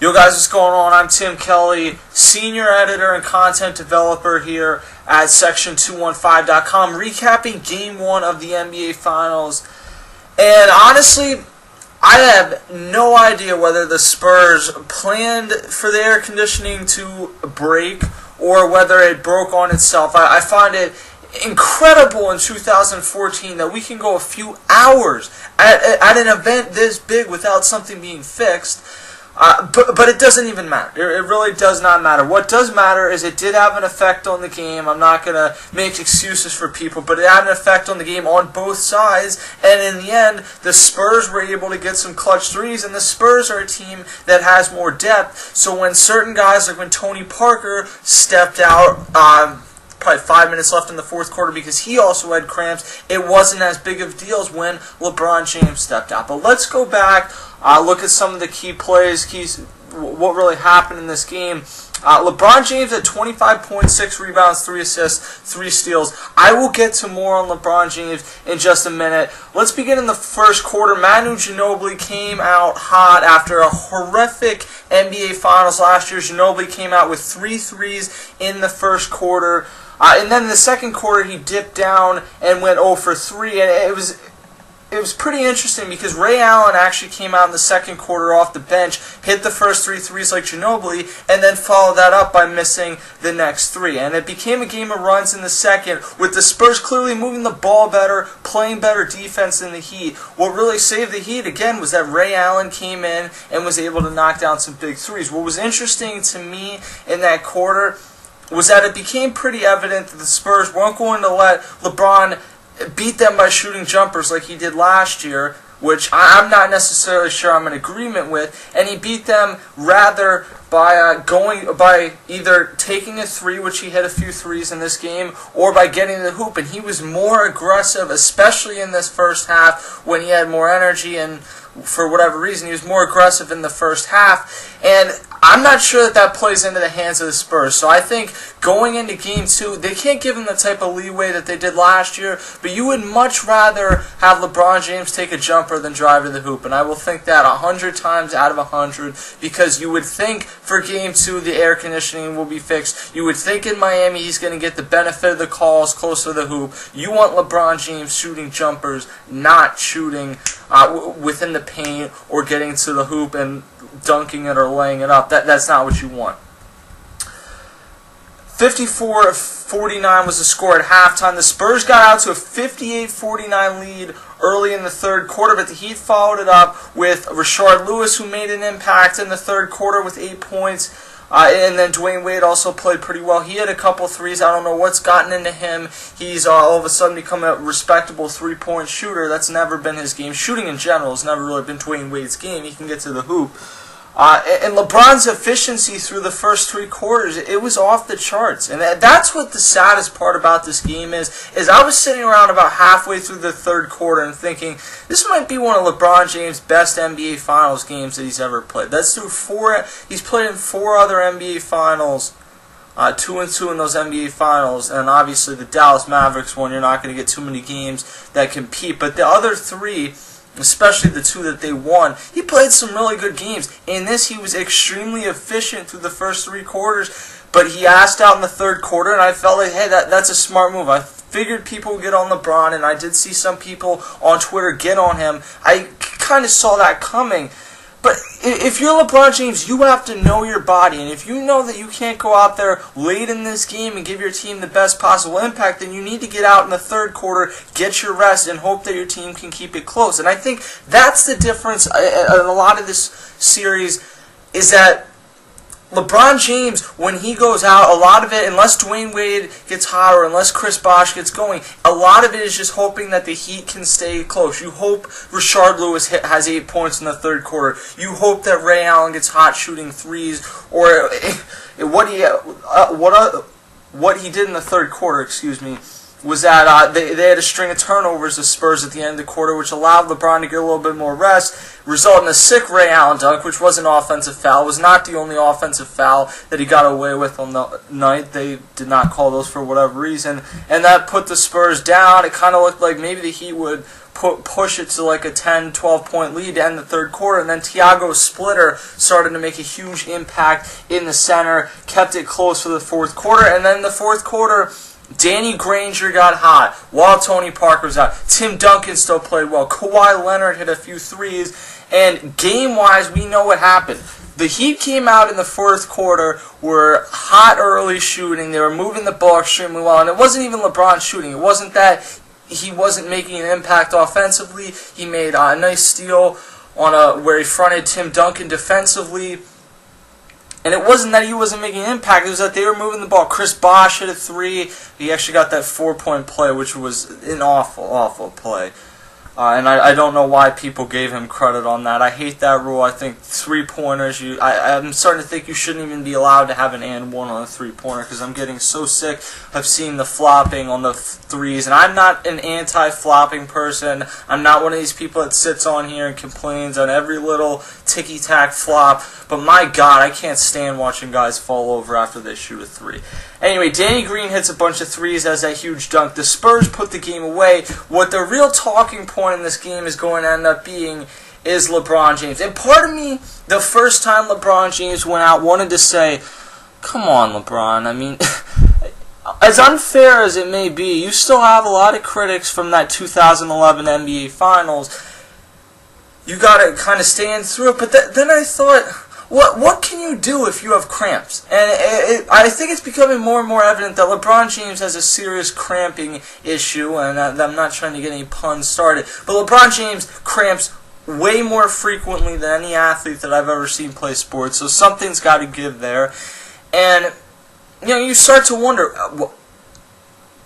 Yo guys, what's going on? I'm Tim Kelly, Senior Editor and Content Developer here at Section215.com, recapping Game 1 of the NBA Finals. And honestly, I have no idea whether the Spurs planned for the air conditioning to break or whether it broke on itself. I find it incredible in 2014 that we can go a few hours at an event this big without something being fixed. But it doesn't even matter. It really does not matter. What does matter is it did have an effect on the game. I'm not going to make excuses for people, but it had an effect on the game on both sides. And in the end, the Spurs were able to get some clutch threes, and the Spurs are a team that has more depth. So when certain guys, like when Tony Parker stepped out, probably 5 minutes left in the fourth quarter because he also had cramps, it wasn't as big of a deal as when LeBron James stepped out. But let's go back, look at some of the key plays, what really happened in this game. LeBron James had 25.6 rebounds, 3 assists, 3 steals. I will get to more on LeBron James in just a minute. Let's begin in the first quarter. Manu Ginobili came out hot after a horrific NBA Finals last year. Ginobili came out with 3 threes in the first quarter. And then in the second quarter, he dipped down and went 0 for 3. And it was pretty interesting because Ray Allen actually came out in the second quarter off the bench, hit the first 3 threes like Ginobili, and then followed that up by missing the next 3. And it became a game of runs in the second, with the Spurs clearly moving the ball better, playing better defense than the Heat. What really saved the Heat, again, was that Ray Allen came in and was able to knock down some big threes. What was interesting to me in that quarter was that it became pretty evident that the Spurs weren't going to let LeBron beat them by shooting jumpers like he did last year, which I'm not necessarily sure I'm in agreement with, and he beat them rather by either taking a 3, which he hit a few threes in this game, or by getting the hoop, and he was more aggressive, especially in this first half when he had more energy, and for whatever reason, he was more aggressive in the first half, and I'm not sure that plays into the hands of the Spurs. So I think going into Game 2, they can't give him the type of leeway that they did last year, but you would much rather have LeBron James take a jumper than drive to the hoop, and I will think that 100 times out of 100, because you would think for Game 2 the air conditioning will be fixed. You would think in Miami he's going to get the benefit of the calls close to the hoop. You want LeBron James shooting jumpers, not shooting within the paint or getting to the hoop and dunking it or laying it up. That's not what you want. 54-49 was the score at halftime. The Spurs got out to a 58-49 lead early in the third quarter, but the Heat followed it up with Rashard Lewis, who made an impact in the third quarter with 8 points. And then Dwayne Wade also played pretty well. He had a couple threes. I don't know what's gotten into him. He's all of a sudden become a respectable three-point shooter. That's never been his game. Shooting in general has never really been Dwayne Wade's game. He can get to the hoop. And LeBron's efficiency through the first 3 quarters, it was off the charts. And that's what the saddest part about this game is I was sitting around about halfway through the third quarter and thinking, this might be one of LeBron James' best NBA Finals games that he's ever played. That's through 4, he's played in 4 other NBA Finals, 2-2 in those NBA Finals, and obviously the Dallas Mavericks one, you're not going to get too many games that compete. But the other 3, especially the 2 that they won, he played some really good games. In this, he was extremely efficient through the first 3 quarters, but he asked out in the third quarter, and I felt like, hey, that's a smart move. I figured people would get on LeBron, and I did see some people on Twitter get on him. I kind of saw that coming. But if you're LeBron James, you have to know your body. And if you know that you can't go out there late in this game and give your team the best possible impact, then you need to get out in the third quarter, get your rest, and hope that your team can keep it close. And I think that's the difference in a lot of this series, is that LeBron James, when he goes out, a lot of it, unless Dwayne Wade gets hot or unless Chris Bosh gets going, a lot of it is just hoping that the Heat can stay close. You hope Rashard Lewis has 8 points in the third quarter. You hope that Ray Allen gets hot shooting threes, or what he did in the third quarter, was that they had a string of turnovers, the Spurs, at the end of the quarter, which allowed LeBron to get a little bit more rest, result in a sick Ray Allen dunk, which was an offensive foul. It was not the only offensive foul that he got away with on the night. They did not call those for whatever reason, and that put the Spurs down. It kind of looked like maybe the Heat would push it to like a 10, 12-point lead to end the third quarter, and then Thiago's splitter started to make a huge impact in the center, kept it close for the fourth quarter, and then in the fourth quarter, Danny Granger got hot while Tony Parker was out. Tim Duncan still played well. Kawhi Leonard hit a few threes, and game-wise, we know what happened. The Heat came out in the fourth quarter, were hot early shooting, they were moving the ball extremely well, and it wasn't even LeBron shooting. It wasn't that he wasn't making an impact offensively. He made a nice steal on where he fronted Tim Duncan defensively. And it wasn't that he wasn't making an impact, it was that they were moving the ball. Chris Bosh hit a three. He actually got that 4-point play, which was an awful, awful play. And I don't know why people gave him credit on that. I hate that rule. I think three-pointers, I'm starting to think you shouldn't even be allowed to have an and one on a three-pointer because I'm getting so sick of seeing the flopping on the threes. And I'm not an anti-flopping person. I'm not one of these people that sits on here and complains on every little ticky-tack flop. But my God, I can't stand watching guys fall over after they shoot a three. Anyway, Danny Green hits a bunch of threes, has that huge dunk. The Spurs put the game away. What the real talking point in this game is going to end up being is LeBron James. And part of me, the first time LeBron James went out, wanted to say, come on, LeBron. I mean, as unfair as it may be, you still have a lot of critics from that 2011 NBA Finals. You got to kind of stand through it. But then I thought, what can you do if you have cramps? And I think it's becoming more and more evident that LeBron James has a serious cramping issue, and I'm not trying to get any puns started, but LeBron James cramps way more frequently than any athlete that I've ever seen play sports, so something's got to give there. And, you start to wonder,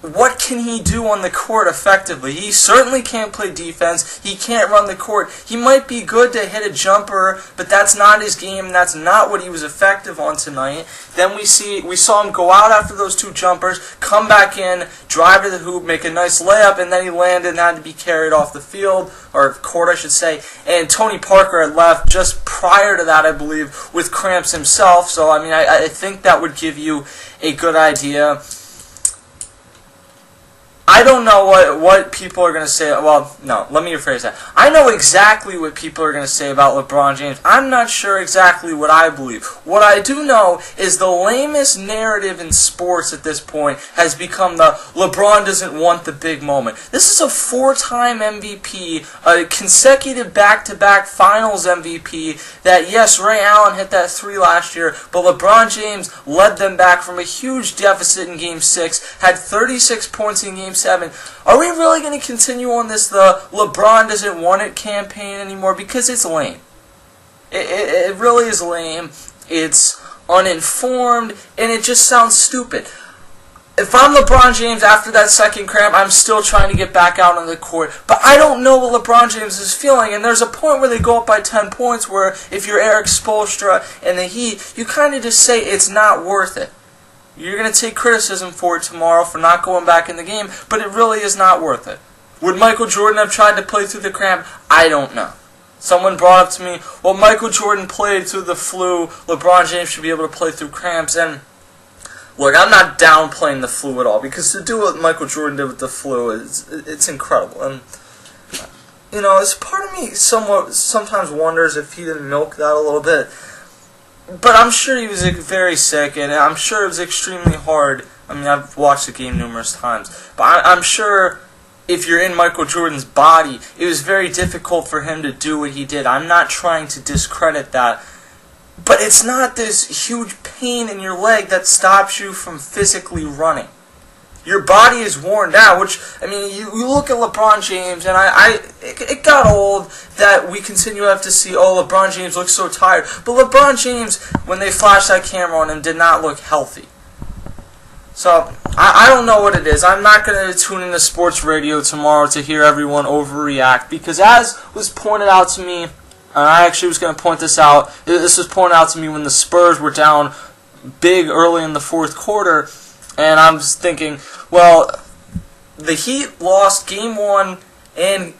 what can he do on the court effectively? He certainly can't play defense. He can't run the court. He might be good to hit a jumper, but that's not his game. That's not what he was effective on tonight. Then we saw him go out after those two jumpers, come back in, drive to the hoop, make a nice layup, and then he landed and had to be carried off the field, or court I should say. And Tony Parker had left just prior to that, I believe, with cramps himself. So, I think that would give you a good idea. I don't know what people are going to say. Well, no, let me rephrase that. I know exactly what people are going to say about LeBron James. I'm not sure exactly what I believe. What I do know is the lamest narrative in sports at this point has become the LeBron doesn't want the big moment. This is a 4-time MVP, a consecutive back-to-back finals MVP that, yes, Ray Allen hit that 3 last year, but LeBron James led them back from a huge deficit in Game 6, had 36 points in Game 7. Are we really going to continue on this the LeBron doesn't want it campaign anymore? Because it's lame. It really is lame. It's uninformed, and it just sounds stupid. If I'm LeBron James after that second cramp, I'm still trying to get back out on the court. But I don't know what LeBron James is feeling, and there's a point where they go up by 10 points where if you're Eric Spoelstra and the Heat, you kind of just say it's not worth it. You're going to take criticism for it tomorrow for not going back in the game, but it really is not worth it. Would Michael Jordan have tried to play through the cramp? I don't know. Someone brought up to me, well, Michael Jordan played through the flu, LeBron James should be able to play through cramps, and look, I'm not downplaying the flu at all, because to do what Michael Jordan did with the flu, it's incredible. And, it's part of me sometimes wonders if he didn't milk that a little bit. But I'm sure he was very sick, and I'm sure it was extremely hard. I've watched the game numerous times. But I'm sure if you're in Michael Jordan's body, it was very difficult for him to do what he did. I'm not trying to discredit that. But it's not this huge pain in your leg that stops you from physically running. Your body is worn down, which, you look at LeBron James, and it got old that we continue to have to see, LeBron James looks so tired. But LeBron James, when they flashed that camera on him, did not look healthy. So, I don't know what it is. I'm not going to tune into sports radio tomorrow to hear everyone overreact, because as was pointed out to me, and I actually was going to point this out, this was pointed out to me when the Spurs were down big early in the fourth quarter, and I'm just thinking, well, the Heat lost Game 1 and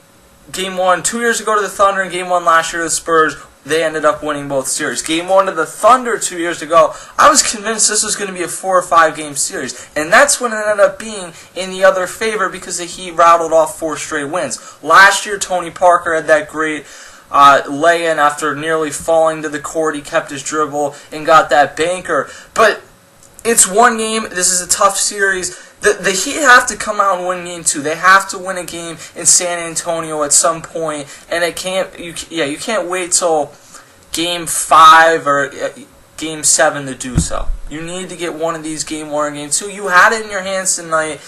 Game 1 2 years ago to the Thunder and Game 1 last year to the Spurs. they ended up winning both series. Game 1 of the Thunder 2 years ago, I was convinced this was going to be a 4 or 5 game series, and that's when it ended up being in the other favor because the Heat rattled off 4 straight wins. Last year, Tony Parker had that great lay-in after nearly falling to the court. He kept his dribble and got that banker. But it's one game. This is a tough series. The Heat have to come out and win game 2. They have to win a game in San Antonio at some point, and you can't wait till game 5 or game 7 to do so. You need to get one of these game 1 or game 2. You had it in your hands tonight,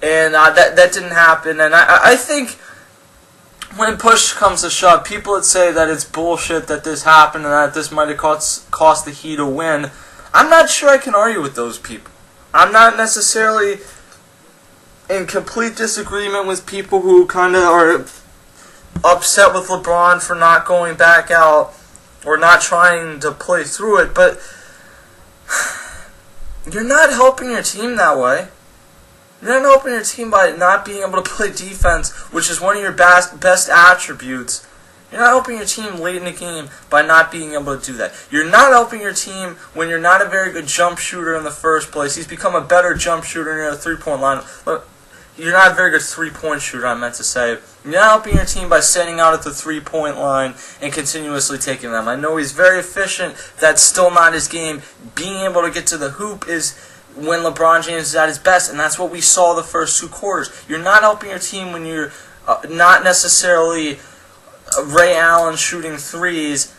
and that didn't happen. And I think when push comes to shove, people would say that it's bullshit that this happened and that this might have cost the Heat a win. I'm not sure I can argue with those people. I'm not necessarily in complete disagreement with people who kind of are upset with LeBron for not going back out or not trying to play through it, but you're not helping your team that way. You're not helping your team by not being able to play defense, which is one of your best attributes. You're not helping your team late in the game by not being able to do that. You're not helping your team when you're not a very good jump shooter in the first place. He's become a better jump shooter near the three-point line. Look, you're not a very good three-point shooter, I meant to say. You're not helping your team by standing out at the three-point line and continuously taking them. I know he's very efficient. That's still not his game. Being able to get to the hoop is when LeBron James is at his best, and that's what we saw the first 2 quarters. You're not helping your team when you're not necessarily Ray Allen shooting threes,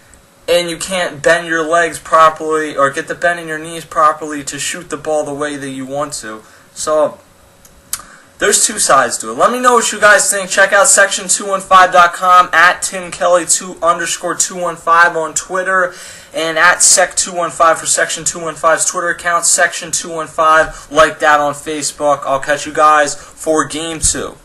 and you can't bend your legs properly or get the bend in your knees properly to shoot the ball the way that you want to. So there's 2 sides to it. Let me know what you guys think. Check out section215.com, at TimKelly2_215 on Twitter, and at Sec215 for Section 215's Twitter account, Section215, like that on Facebook. I'll catch you guys for Game 2.